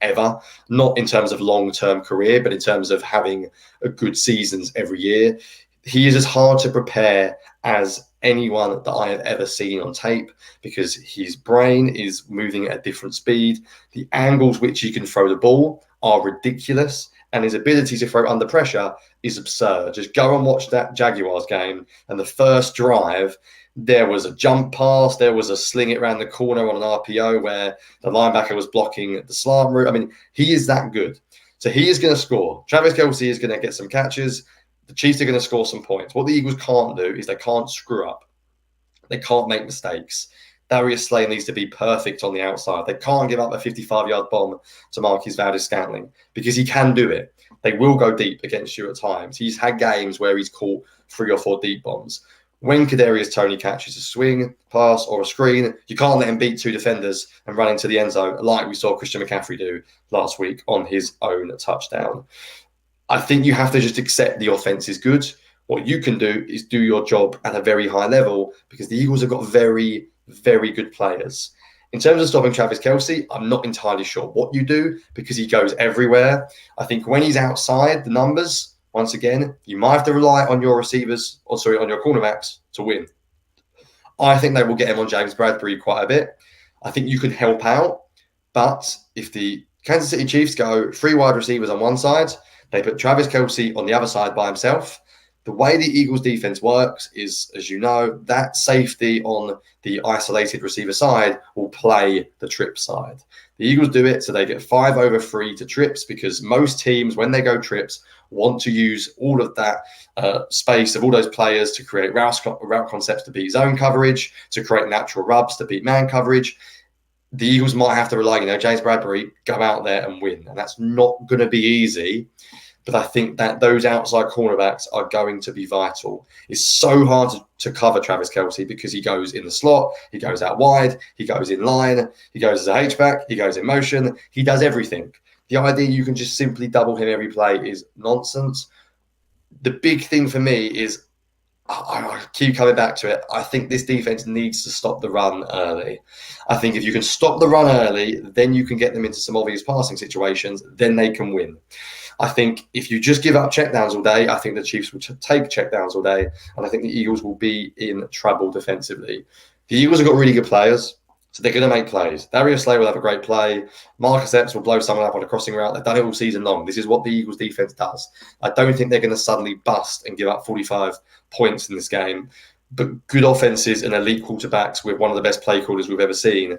ever. Not in terms of long-term career, but in terms of having a good seasons every year. He is as hard to prepare as anyone that I have ever seen on tape because his brain is moving at a different speed. The angles which he can throw the ball are ridiculous. And his ability to throw under pressure is absurd. Just go and watch that Jaguars game. And the first drive, there was a jump pass. There was a sling it around the corner on an RPO where the linebacker was blocking the slant route. I mean, he is that good. So he is going to score. Travis Kelce is going to get some catches. The Chiefs are going to score some points. What the Eagles can't do is they can't screw up. They can't make mistakes. Darius Slay needs to be perfect on the outside. They can't give up a 55-yard bomb to Marquis Valdes-Scantling because he can do it. They will go deep against you at times. He's had games where he's caught 3 or 4 deep bombs. When Kadarius Toney catches a swing, pass, or a screen, you can't let him beat 2 defenders and run into the end zone like we saw Christian McCaffrey do last week on his own touchdown. I think you have to just accept the offense is good. What you can do is do your job at a very high level because the Eagles have got very, very good players. In terms of stopping Travis Kelce, I'm not entirely sure what you do because he goes everywhere. I think when he's outside the numbers, once again, you might have to rely on your receivers, on your cornerbacks to win. I think they will get him on James Bradbury quite a bit. I think you can help out, but if the Kansas City Chiefs go 3 wide receivers on one side, they put Travis Kelce on the other side by himself. The way the Eagles defense works is, as you know, that safety on the isolated receiver side will play the trip side. The Eagles do it so they get 5 over 3 to trips because most teams, when they go trips, want to use all of that space of all those players to create route concepts to beat zone coverage, to create natural rubs to beat man coverage. The Eagles might have to rely, James Bradbury, go out there and win. And that's not going to be easy. But I think that those outside cornerbacks are going to be vital. It's so hard to cover Travis Kelce because he goes in the slot, he goes out wide, he goes in line, he goes as a H-back, he goes in motion, he does everything. The idea you can just simply double him every play is nonsense. The big thing for me is, I keep coming back to it, I think this defense needs to stop the run early. I think if you can stop the run early, then you can get them into some obvious passing situations, then they can win. I think if you just give up checkdowns all day, I think the Chiefs will take checkdowns all day, and I think the Eagles will be in trouble defensively. The Eagles have got really good players, so they're going to make plays. Darius Slay will have a great play. Marcus Epps will blow someone up on a crossing route. They've done it all season long. This is what the Eagles defense does. I don't think they're going to suddenly bust and give up 45 points in this game, but good offenses and elite quarterbacks with one of the best play callers we've ever seen,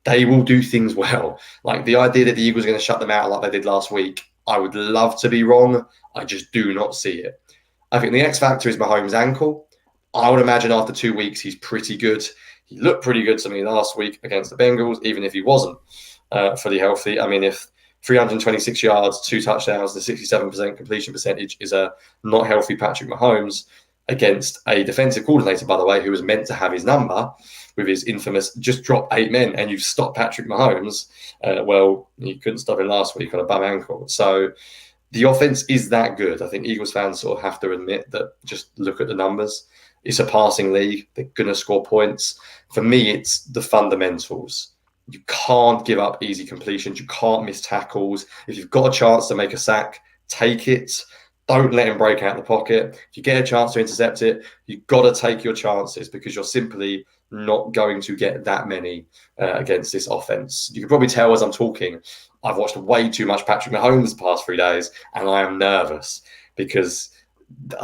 they will do things well. Like the idea that the Eagles are going to shut them out like they did last week, I would love to be wrong. I just do not see it. I think the X factor is Mahomes' ankle. I would imagine after 2 weeks, he's pretty good. He looked pretty good to me last week against the Bengals, even if he wasn't fully healthy. I mean, if 326 yards, 2 touchdowns, the 67% completion percentage is a not healthy Patrick Mahomes against a defensive coordinator, by the way, who was meant to have his number with his infamous just drop 8 men and you've stopped Patrick Mahomes. Well, you couldn't stop him last week on a bum ankle. So the offense is that good. I think Eagles fans sort of have to admit that, just look at the numbers. It's a passing league. They're going to score points. For me, it's the fundamentals. You can't give up easy completions. You can't miss tackles. If you've got a chance to make a sack, take it. Don't let him break out the pocket. If you get a chance to intercept it, you've got to take your chances because you're simply not going to get that many against this offense. You can probably tell as I'm talking, I've watched way too much Patrick Mahomes the past 3 days, and I am nervous because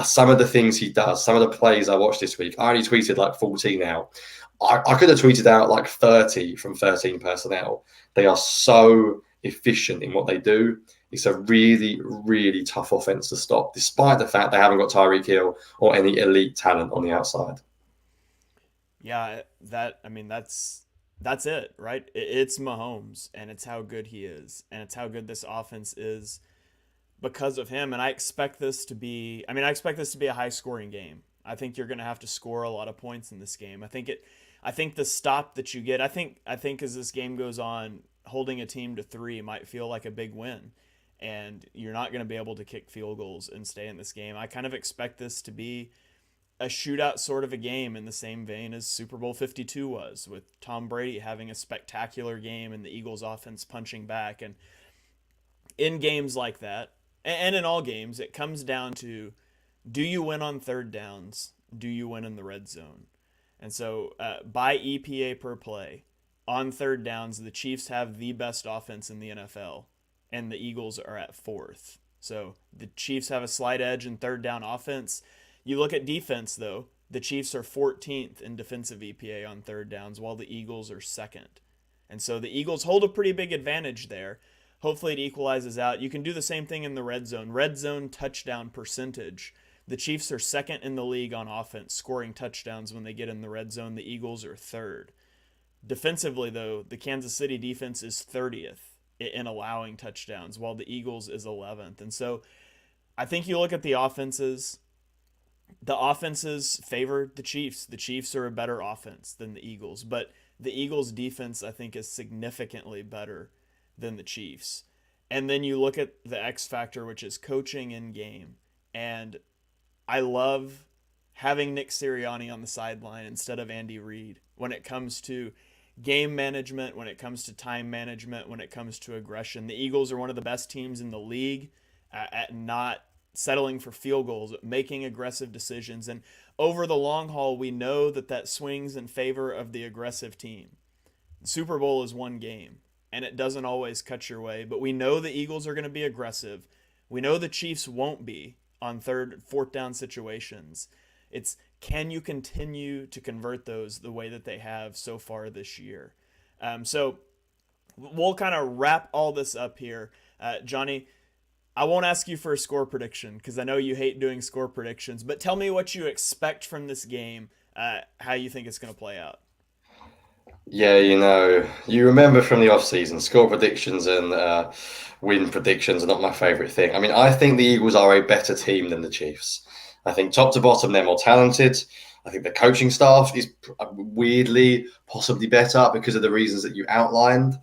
some of the things he does, some of the plays I watched this week, I only tweeted like 14 now. I could have tweeted out like 30 from 13 personnel. They are so efficient in what they do. It's a really, really tough offense to stop, despite the fact they haven't got Tyreek Hill or any elite talent on the outside. Yeah, that's it, right? It's Mahomes, and it's how good he is, and it's how good this offense is because of him. And I expect this to be a high-scoring game. I think you're going to have to score a lot of points in this game. I think the stop that you get, I think as this game goes on, holding a team to 3 might feel like a big win, and you're not going to be able to kick field goals and stay in this game. I kind of expect this to be a shootout sort of a game in the same vein as Super Bowl 52 was, with Tom Brady having a spectacular game and the Eagles offense punching back. And in games like that, and in all games, it comes down to, do you win on third downs? Do you win in the red zone? And so by EPA per play, on third downs, the Chiefs have the best offense in the NFL, and the Eagles are at 4th. So the Chiefs have a slight edge in third down offense. You look at defense, though, the Chiefs are 14th in defensive EPA on third downs, while the Eagles are 2nd. And so the Eagles hold a pretty big advantage there. Hopefully it equalizes out. You can do the same thing in the red zone. Red zone touchdown percentage. The Chiefs are second in the league on offense, scoring touchdowns when they get in the red zone. The Eagles are third. Defensively, though, the Kansas City defense is 30th in allowing touchdowns, while the Eagles is 11th. And so I think you look at the offenses favor the Chiefs. The Chiefs are a better offense than the Eagles, but the Eagles' defense, I think, is significantly better than the Chiefs. And then you look at the X factor, which is coaching in game. And I love having Nick Sirianni on the sideline instead of Andy Reid when it comes to game management, when it comes to time management, when it comes to aggression. The Eagles are one of the best teams in the league at not settling for field goals, making aggressive decisions. And over the long haul, we know that swings in favor of the aggressive team. The Super Bowl is one game, and it doesn't always cut your way, but we know the Eagles are going to be aggressive. We know the Chiefs won't be on third, fourth down situations. It's, can you continue to convert those the way that they have so far this year? So we'll kind of wrap all this up here. Jonny, I won't ask you for a score prediction because I know you hate doing score predictions, but tell me what you expect from this game, how you think it's going to play out. Yeah, you remember from the off-season, score predictions and win predictions are not my favourite thing. I mean, I think the Eagles are a better team than the Chiefs. I think top to bottom, they're more talented. I think the coaching staff is weirdly possibly better because of the reasons that you outlined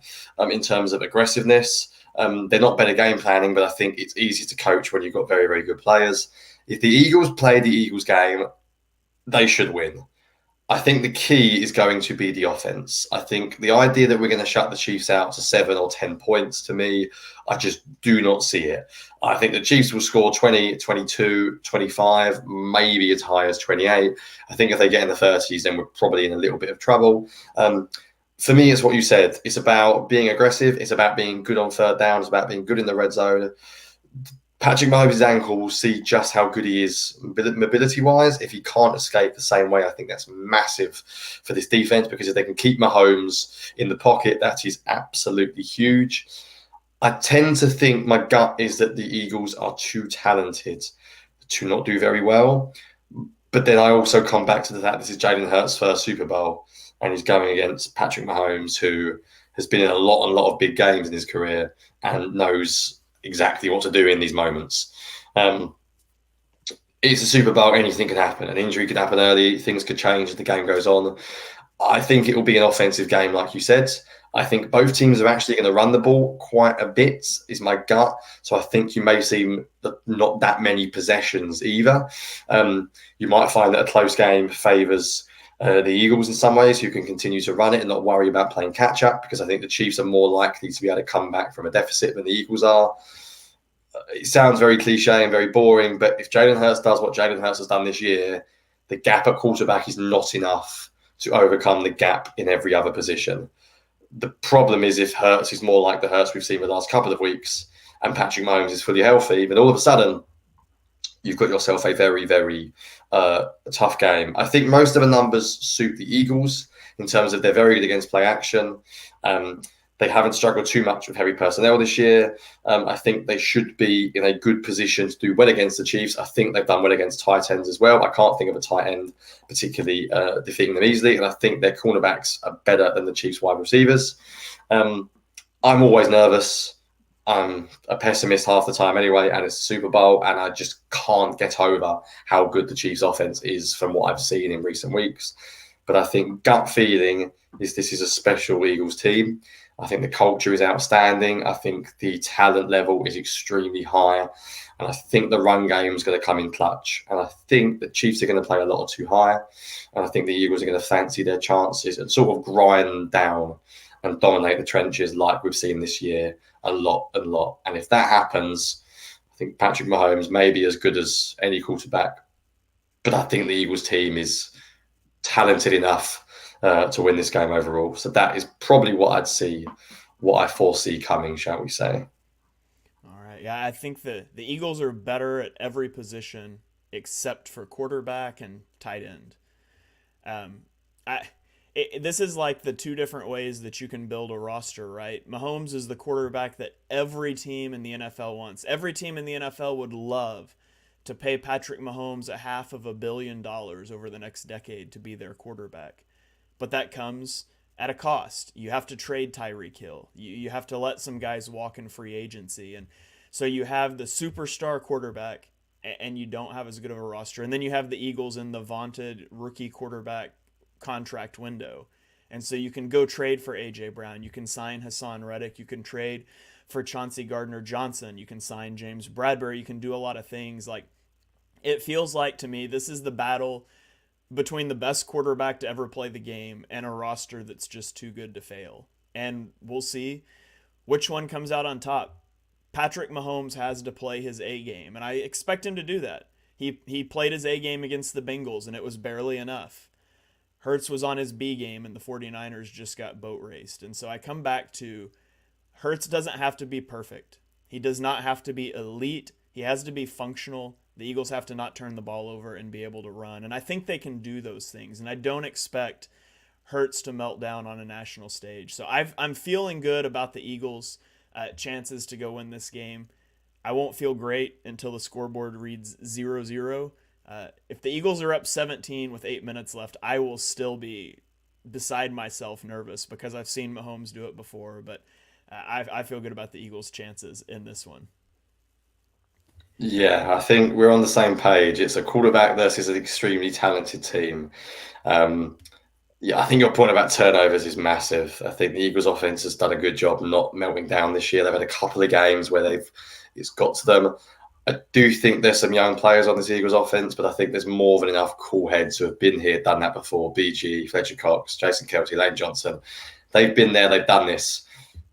in terms of aggressiveness. They're not better game planning, but I think it's easy to coach when you've got very, very good players. If the Eagles play the Eagles game, they should win. I think the key is going to be the offense. I think the idea that we're going to shut the Chiefs out to 7 or 10 points, to me, I just do not see it. I think the Chiefs will score 20, 22, 25, maybe as high as 28. I think if they get in the 30s, then we're probably in a little bit of trouble. For me, it's what you said. It's about being aggressive. It's about being good on third down. It's about being good in the red zone. Patrick Mahomes' ankle will see just how good he is mobility-wise. If he can't escape the same way, I think that's massive for this defense because if they can keep Mahomes in the pocket, that is absolutely huge. I tend to think my gut is that the Eagles are too talented to not do very well. But then I also come back to the fact this is Jalen Hurts' first Super Bowl and he's going against Patrick Mahomes, who has been in a lot of big games in his career and knows exactly what to do in these moments. It's a Super Bowl, anything can happen. An injury could happen early, things could change as the game goes on. I think it will be an offensive game, like you said. I think both teams are actually going to run the ball quite a bit, is my gut. So I think you may see not that many possessions either. You might find that a close game favours the Eagles in some ways, who can continue to run it and not worry about playing catch up, because I think the Chiefs are more likely to be able to come back from a deficit than the Eagles are. It sounds very cliche and very boring, but if Jalen Hurts does what Jalen Hurts has done this year, the gap at quarterback is not enough to overcome the gap in every other position. The problem is if Hurts is more like the Hurts we've seen the last couple of weeks and Patrick Mahomes is fully healthy, then all of a sudden you've got yourself a very, very tough game. I think most of the numbers suit the Eagles in terms of they're very good against play action. They haven't struggled too much with heavy personnel this year. I think they should be in a good position to do well against the Chiefs. I think they've done well against tight ends as well. I can't think of a tight end particularly defeating them easily. And I think their cornerbacks are better than the Chiefs wide receivers. I'm always nervous. I'm a pessimist half the time anyway, and it's a Super Bowl, and I just can't get over how good the Chiefs offense is from what I've seen in recent weeks. But I think gut feeling is this is a special Eagles team. I think the culture is outstanding. I think the talent level is extremely high. And I think the run game is going to come in clutch. And I think the Chiefs are going to play a lot too high. And I think the Eagles are going to fancy their chances and sort of grind down and dominate the trenches like we've seen this year a lot. And if that happens, I think Patrick Mahomes may be as good as any quarterback. But I think the Eagles team is talented enough to win this game overall. So that is probably what I foresee coming, shall we say. All right. Yeah, I think the Eagles are better at every position except for quarterback and tight end. This is like the two different ways that you can build a roster, right? Mahomes is the quarterback that every team in the NFL wants. Every team in the NFL would love to pay Patrick Mahomes $500 million over the next decade to be their quarterback. But that comes at a cost. You have to trade Tyreek Hill. You have to let some guys walk in free agency. And so you have the superstar quarterback and you don't have as good of a roster. And then you have the Eagles in the vaunted rookie quarterback contract window. And so you can go trade for A.J. Brown. You can sign Hassan Reddick. You can trade for Chauncey Gardner-Johnson. You can sign James Bradbury. You can do a lot of things. Like, it feels like to me this is the battle between the best quarterback to ever play the game and a roster that's just too good to fail. And we'll see which one comes out on top. Patrick Mahomes has to play his A game, and I expect him to do that. He played his A game against the Bengals, and it was barely enough. Hurts was on his B game, and the 49ers just got boat raced. And so I come back to Hurts doesn't have to be perfect. He does not have to be elite. He has to be functional. The Eagles have to not turn the ball over and be able to run. And I think they can do those things. And I don't expect Hurts to melt down on a national stage. So I'm feeling good about the Eagles' chances to go win this game. I won't feel great until the scoreboard reads 0-0. If the Eagles are up 17 with 8 minutes left, I will still be beside myself nervous because I've seen Mahomes do it before. But I feel good about the Eagles' chances in this one. Yeah, I think we're on the same page. It's a quarterback versus an extremely talented team. Um, yeah, I think your point about turnovers is massive. I think the Eagles' offense has done a good job not melting down this year. They've had a couple of games where it's got to them. I do think there's some young players on this Eagles offense, but I think there's more than enough cool heads who have been here, done that before. BG, Fletcher Cox, Jason Kelce, Lane Johnson. They've been there, they've done this.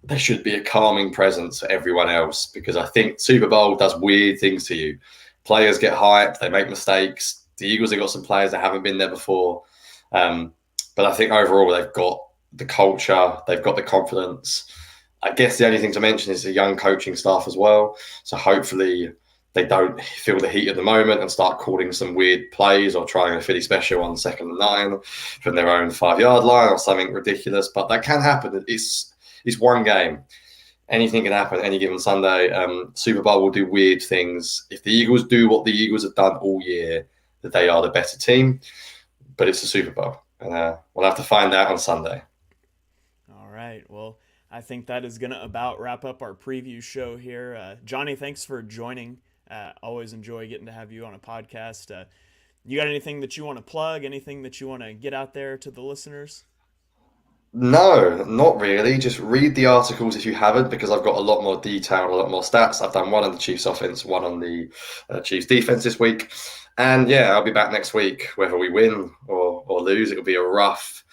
There should be a calming presence for everyone else because I think Super Bowl does weird things to you. Players get hyped, they make mistakes. The Eagles have got some players that haven't been there before. But I think overall they've got the culture, they've got the confidence. I guess the only thing to mention is the young coaching staff as well. So hopefully they don't feel the heat at the moment and start calling some weird plays or trying a Philly special on 2nd and 9 from their own 5-yard line or something ridiculous. But that can happen. It's one game. Anything can happen any given Sunday. Super Bowl will do weird things. If the Eagles do what the Eagles have done all year, that they are the better team. But it's a Super Bowl. And we'll have to find out on Sunday. All right. Well, I think that is going to about wrap up our preview show here. Jonny, thanks for joining. Always enjoy getting to have you on a podcast. You got anything that you want to plug? Anything that you want to get out there to the listeners? No, not really. Just read the articles if you haven't, because I've got a lot more detail, a lot more stats. I've done one on the Chiefs offense, one on the Chiefs defense this week. And yeah, I'll be back next week, whether we win or lose. It'll be a rough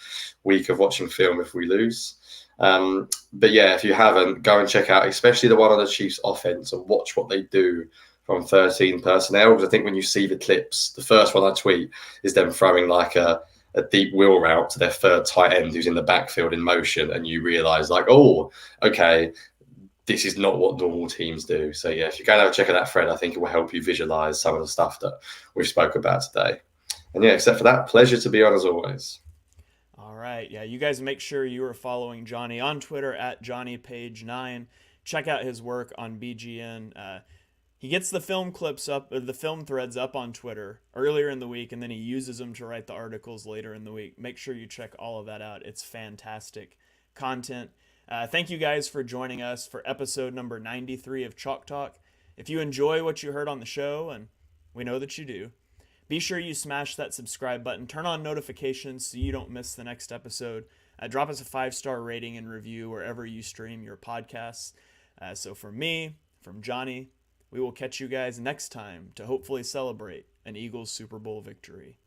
week of watching film if we lose. But yeah, if you haven't, go and check out, especially the one on the Chiefs offense, and watch what they do from 13 personnel. Because I think when you see the clips, the first one I tweet is them throwing like a deep wheel route to their third tight end who's in the backfield in motion, and you realize like, oh, okay, this is not what normal teams do. So yeah, if you go and have a check of that thread, I think it will help you visualize some of the stuff that we've spoke about today. And yeah, except for that, pleasure to be on as always. All right. Yeah, you guys make sure you are following Jonny on Twitter at Jonny Page 9. Check out his work on BGN. He gets the film clips up, or the film threads up on Twitter earlier in the week, and then he uses them to write the articles later in the week. Make sure you check all of that out. It's fantastic content. Thank you guys for joining us for episode number 93 of Chalk Talk. If you enjoy what you heard on the show, and we know that you do, be sure you smash that subscribe button. Turn on notifications so you don't miss the next episode. Drop us a 5-star rating and review wherever you stream your podcasts. So from me, from Jonny, we will catch you guys next time to hopefully celebrate an Eagles Super Bowl victory.